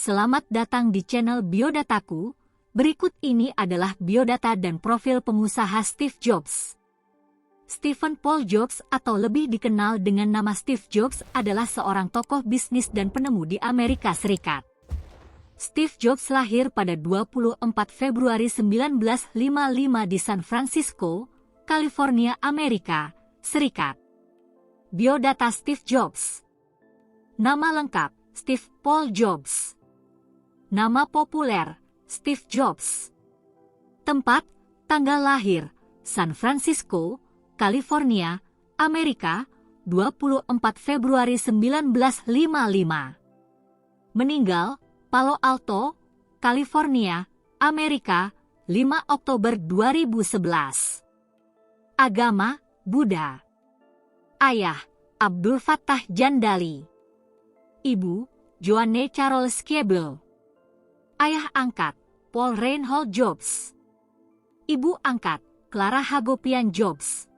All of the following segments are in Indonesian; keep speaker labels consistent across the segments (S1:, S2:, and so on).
S1: Selamat datang di channel Biodataku. Berikut ini adalah biodata dan profil pengusaha Steve Jobs. Stephen Paul Jobs atau lebih dikenal dengan nama Steve Jobs adalah seorang tokoh bisnis dan penemu di Amerika Serikat. Steve Jobs lahir pada 24 Februari 1955 di San Francisco, California, Amerika Serikat. Biodata Steve Jobs. Nama lengkap, Steve Paul Jobs. Nama populer, Steve Jobs. Tempat, tanggal lahir, San Francisco, California, Amerika, 24 Februari 1955. Meninggal, Palo Alto, California, Amerika, 5 Oktober 2011. Agama, Buddha. Ayah, Abdul Fattah Jandali. Ibu, Joanne Charles Keble. Ayah angkat, Paul Reinhold Jobs. Ibu angkat, Clara Hagopian Jobs.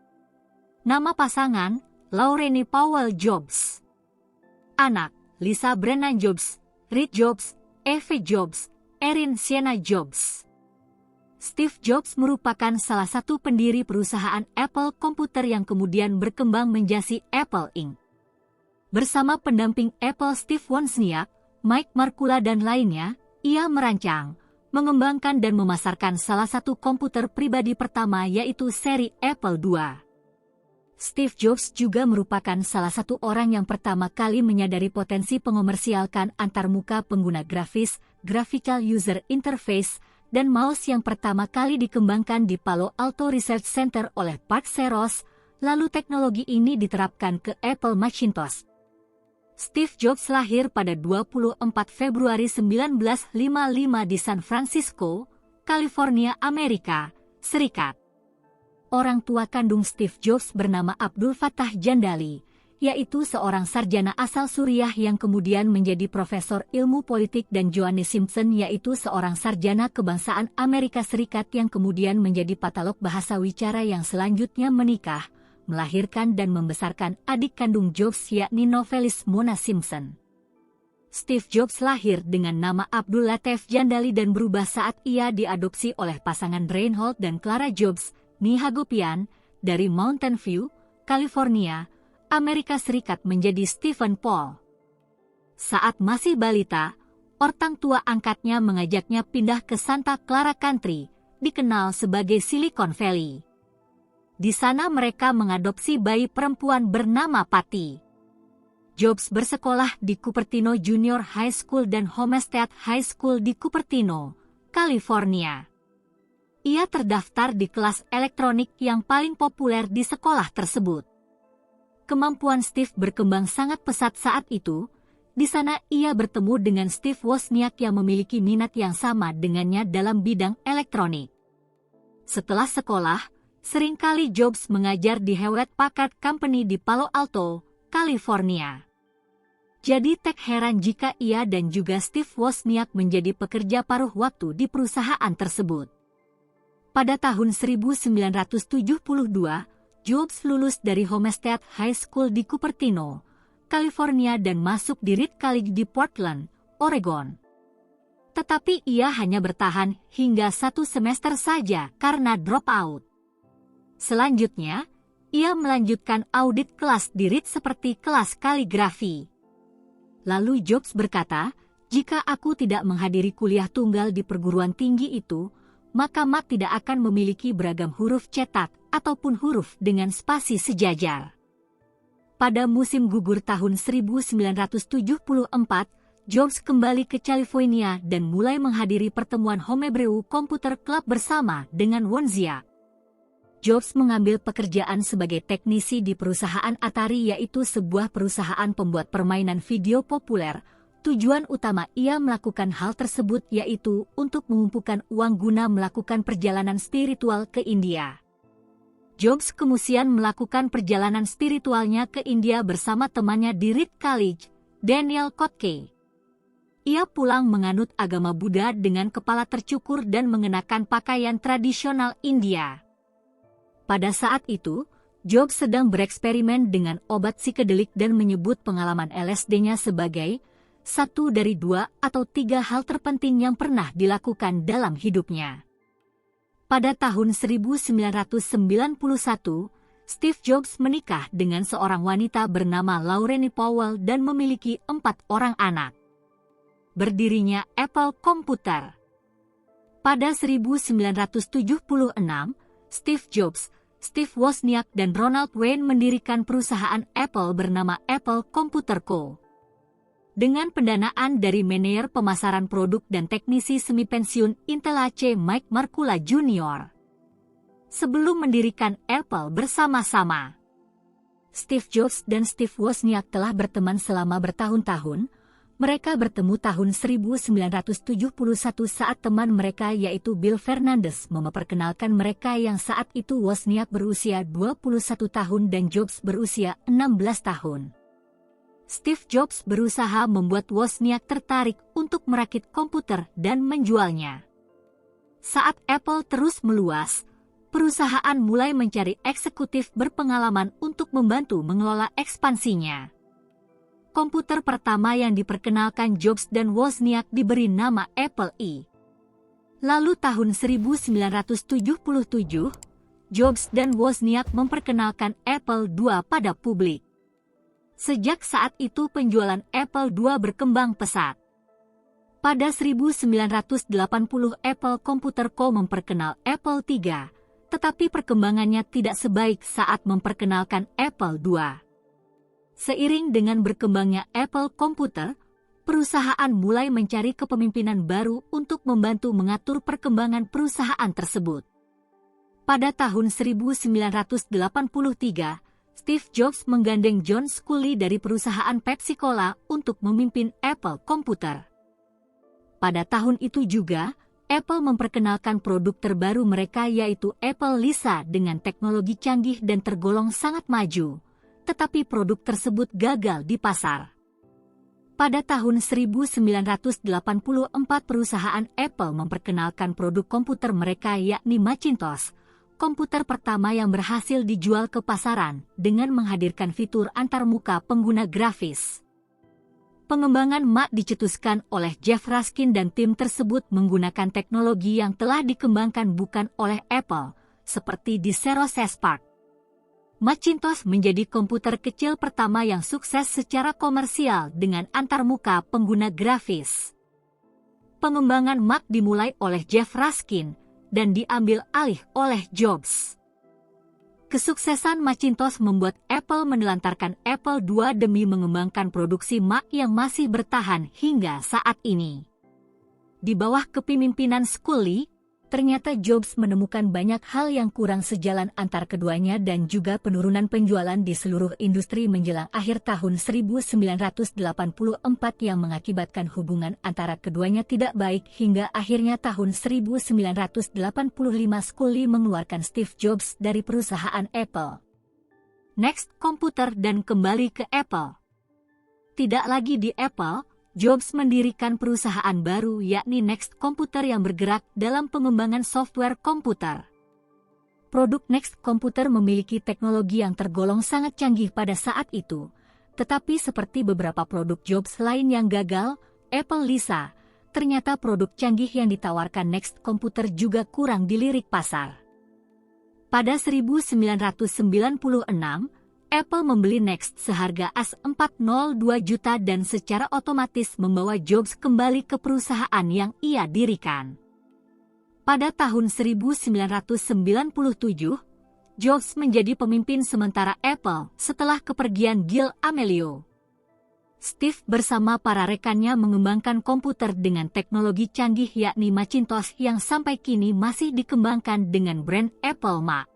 S1: Nama pasangan, Laureni Powell Jobs. Anak, Lisa Brennan Jobs, Reed Jobs, Eve Jobs, Erin Sienna Jobs. Steve Jobs merupakan salah satu pendiri perusahaan Apple Komputer yang kemudian berkembang menjadi Apple Inc. Bersama pendamping Apple Steve Wozniak, Mike Markula dan lainnya, ia merancang, mengembangkan dan memasarkan salah satu komputer pribadi pertama yaitu seri Apple II. Steve Jobs juga merupakan salah satu orang yang pertama kali menyadari potensi pengomersialkan antarmuka pengguna grafis, Graphical User Interface, dan mouse yang pertama kali dikembangkan di Palo Alto Research Center oleh Park Seros, lalu teknologi ini diterapkan ke Apple Macintosh. Steve Jobs lahir pada 24 Februari 1955 di San Francisco, California, Amerika Serikat. Orang tua kandung Steve Jobs bernama Abdul Fattah Jandali, yaitu seorang sarjana asal Suriah yang kemudian menjadi profesor ilmu politik, dan Joanne Simpson yaitu seorang sarjana kebangsaan Amerika Serikat yang kemudian menjadi patolog bahasa wicara yang selanjutnya menikah, melahirkan dan membesarkan adik kandung Jobs yakni novelis Mona Simpson. Steve Jobs lahir dengan nama Abdul Lateef Jandali dan berubah saat ia diadopsi oleh pasangan Reinhold dan Clara Jobs, Ni Hagopian, dari Mountain View, California, Amerika Serikat menjadi Stephen Paul. Saat masih balita, orang tua angkatnya mengajaknya pindah ke Santa Clara Country, dikenal sebagai Silicon Valley. Di sana mereka mengadopsi bayi perempuan bernama Patty. Jobs bersekolah di Cupertino Junior High School dan Homestead High School di Cupertino, California. Ia terdaftar di kelas elektronik yang paling populer di sekolah tersebut. Kemampuan Steve berkembang sangat pesat saat itu. Di sana ia bertemu dengan Steve Wozniak yang memiliki minat yang sama dengannya dalam bidang elektronik. Setelah sekolah, seringkali Jobs mengajar di Hewlett Packard Company di Palo Alto, California. Jadi tak heran jika ia dan juga Steve Wozniak menjadi pekerja paruh waktu di perusahaan tersebut. Pada tahun 1972, Jobs lulus dari Homestead High School di Cupertino, California dan masuk di Reed College di Portland, Oregon. Tetapi ia hanya bertahan hingga 1 semester saja karena drop out. Selanjutnya, ia melanjutkan audit kelas di Reed seperti kelas kaligrafi. Lalu Jobs berkata, "Jika aku tidak menghadiri kuliah tunggal di perguruan tinggi itu, maka Mac tidak akan memiliki beragam huruf cetak ataupun huruf dengan spasi sejajar." Pada musim gugur tahun 1974, Jobs kembali ke California dan mulai menghadiri pertemuan Homebrew Computer Club bersama dengan Wozniak. Jobs mengambil pekerjaan sebagai teknisi di perusahaan Atari, yaitu sebuah perusahaan pembuat permainan video populer. Tujuan utama ia melakukan hal tersebut yaitu untuk mengumpulkan uang guna melakukan perjalanan spiritual ke India. Jobs kemudian melakukan perjalanan spiritualnya ke India bersama temannya di Reed College, Daniel Kotke. Ia pulang menganut agama Buddha dengan kepala tercukur dan mengenakan pakaian tradisional India. Pada saat itu, Jobs sedang bereksperimen dengan obat psikedelik dan menyebut pengalaman LSD-nya sebagai satu dari 2 atau 3 hal terpenting yang pernah dilakukan dalam hidupnya. Pada tahun 1991, Steve Jobs menikah dengan seorang wanita bernama Laurene Powell dan memiliki 4 orang anak. Berdirinya Apple Computer. Pada 1976, Steve Jobs, Steve Wozniak dan Ronald Wayne mendirikan perusahaan Apple bernama Apple Computer Co. Dengan pendanaan dari manajer pemasaran produk dan teknisi semi-pensiun Intel AC Mike Markula Jr. Sebelum mendirikan Apple bersama-sama, Steve Jobs dan Steve Wozniak telah berteman selama bertahun-tahun. Mereka bertemu tahun 1971 saat teman mereka yaitu Bill Fernandes memperkenalkan mereka yang saat itu Wozniak berusia 21 tahun dan Jobs berusia 16 tahun. Steve Jobs berusaha membuat Wozniak tertarik untuk merakit komputer dan menjualnya. Saat Apple terus meluas, perusahaan mulai mencari eksekutif berpengalaman untuk membantu mengelola ekspansinya. Komputer pertama yang diperkenalkan Jobs dan Wozniak diberi nama Apple I. Lalu tahun 1977, Jobs dan Wozniak memperkenalkan Apple II pada publik. Sejak saat itu penjualan Apple II berkembang pesat. Pada 1980 Apple Computer Co. memperkenal Apple III, tetapi perkembangannya tidak sebaik saat memperkenalkan Apple II. Seiring dengan berkembangnya Apple Computer, perusahaan mulai mencari kepemimpinan baru untuk membantu mengatur perkembangan perusahaan tersebut. Pada tahun 1983, Steve Jobs menggandeng John Sculley dari perusahaan Pepsi-Cola untuk memimpin Apple Computer. Pada tahun itu juga, Apple memperkenalkan produk terbaru mereka yaitu Apple Lisa dengan teknologi canggih dan tergolong sangat maju. Tetapi produk tersebut gagal di pasar. Pada tahun 1984 perusahaan Apple memperkenalkan produk komputer mereka yakni Macintosh, komputer pertama yang berhasil dijual ke pasaran dengan menghadirkan fitur antarmuka pengguna grafis. Pengembangan Mac dicetuskan oleh Jeff Raskin dan tim tersebut menggunakan teknologi yang telah dikembangkan bukan oleh Apple, seperti di Xerox Spark. Macintosh menjadi komputer kecil pertama yang sukses secara komersial dengan antarmuka pengguna grafis. Pengembangan Mac dimulai oleh Jeff Raskin dan diambil alih oleh Jobs. Kesuksesan Macintosh membuat Apple menelantarkan Apple II demi mengembangkan produksi Mac yang masih bertahan hingga saat ini. Di bawah kepemimpinan Sculley, ternyata Jobs menemukan banyak hal yang kurang sejalan antar keduanya dan juga penurunan penjualan di seluruh industri menjelang akhir tahun 1984 yang mengakibatkan hubungan antara keduanya tidak baik hingga akhirnya tahun 1985 Sculley mengeluarkan Steve Jobs dari perusahaan Apple. Next Computer dan kembali ke Apple. Tidak lagi di Apple, Jobs mendirikan perusahaan baru yakni Next Computer yang bergerak dalam pengembangan software komputer. Produk Next Computer memiliki teknologi yang tergolong sangat canggih pada saat itu, tetapi seperti beberapa produk Jobs lain yang gagal, Apple Lisa, ternyata produk canggih yang ditawarkan Next Computer juga kurang dilirik pasar. Pada 1996, Apple membeli Next seharga As$402 juta dan secara otomatis membawa Jobs kembali ke perusahaan yang ia dirikan. Pada tahun 1997, Jobs menjadi pemimpin sementara Apple setelah kepergian Gil Amelio. Steve bersama para rekannya mengembangkan komputer dengan teknologi canggih yakni Macintosh yang sampai kini masih dikembangkan dengan brand Apple Mac.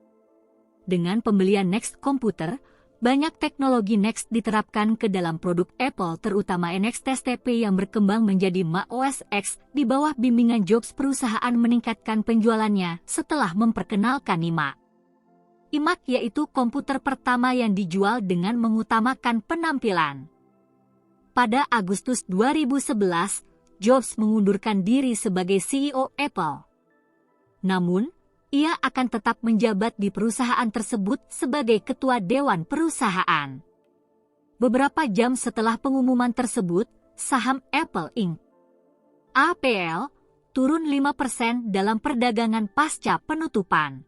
S1: Dengan pembelian Next Computer, banyak teknologi Next diterapkan ke dalam produk Apple terutama NXTSTP yang berkembang menjadi Mac OS X di bawah bimbingan Jobs. Perusahaan meningkatkan penjualannya setelah memperkenalkan iMac. iMac yaitu komputer pertama yang dijual dengan mengutamakan penampilan. Pada Agustus 2011, Jobs mengundurkan diri sebagai CEO Apple. Namun, ia akan tetap menjabat di perusahaan tersebut sebagai ketua dewan perusahaan. Beberapa jam setelah pengumuman tersebut, Saham Apple Inc. (APL) turun 5% dalam perdagangan pasca penutupan.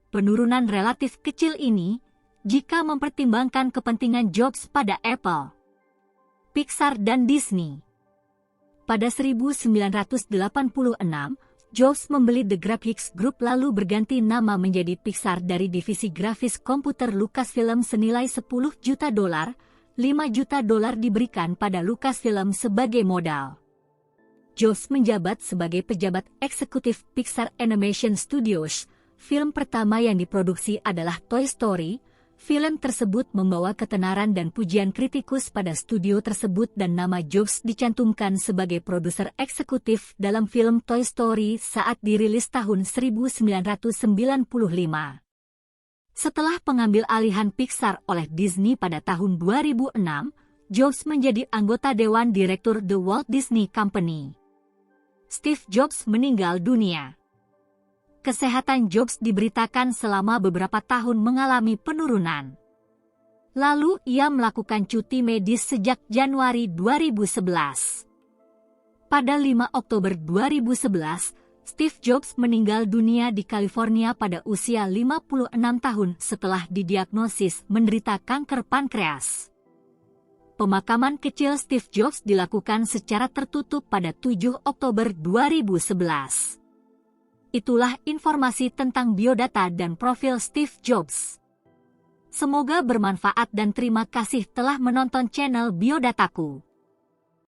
S1: Penurunan relatif kecil ini jika mempertimbangkan kepentingan Jobs pada Apple, Pixar dan Disney. Pada 1986, Jobs membeli The Graphics Group lalu berganti nama menjadi Pixar dari divisi grafis komputer Lucasfilm senilai $10 juta. $5 juta diberikan pada Lucasfilm sebagai modal. Jobs menjabat sebagai pejabat eksekutif Pixar Animation Studios. Film pertama yang diproduksi adalah Toy Story. Film tersebut membawa ketenaran dan pujian kritikus pada studio tersebut dan nama Jobs dicantumkan sebagai produser eksekutif dalam film Toy Story saat dirilis tahun 1995. Setelah pengambil alihan Pixar oleh Disney pada tahun 2006, Jobs menjadi anggota Dewan Direktur The Walt Disney Company. Steve Jobs meninggal dunia. Kesehatan Jobs diberitakan selama beberapa tahun mengalami penurunan. Lalu ia melakukan cuti medis sejak Januari 2011. Pada 5 Oktober 2011, Steve Jobs meninggal dunia di California pada usia 56 tahun setelah didiagnosis menderita kanker pankreas. Pemakaman kecil Steve Jobs dilakukan secara tertutup pada 7 Oktober 2011. Itulah informasi tentang biodata dan profil Steve Jobs. Semoga bermanfaat dan terima kasih telah menonton channel Biodataku.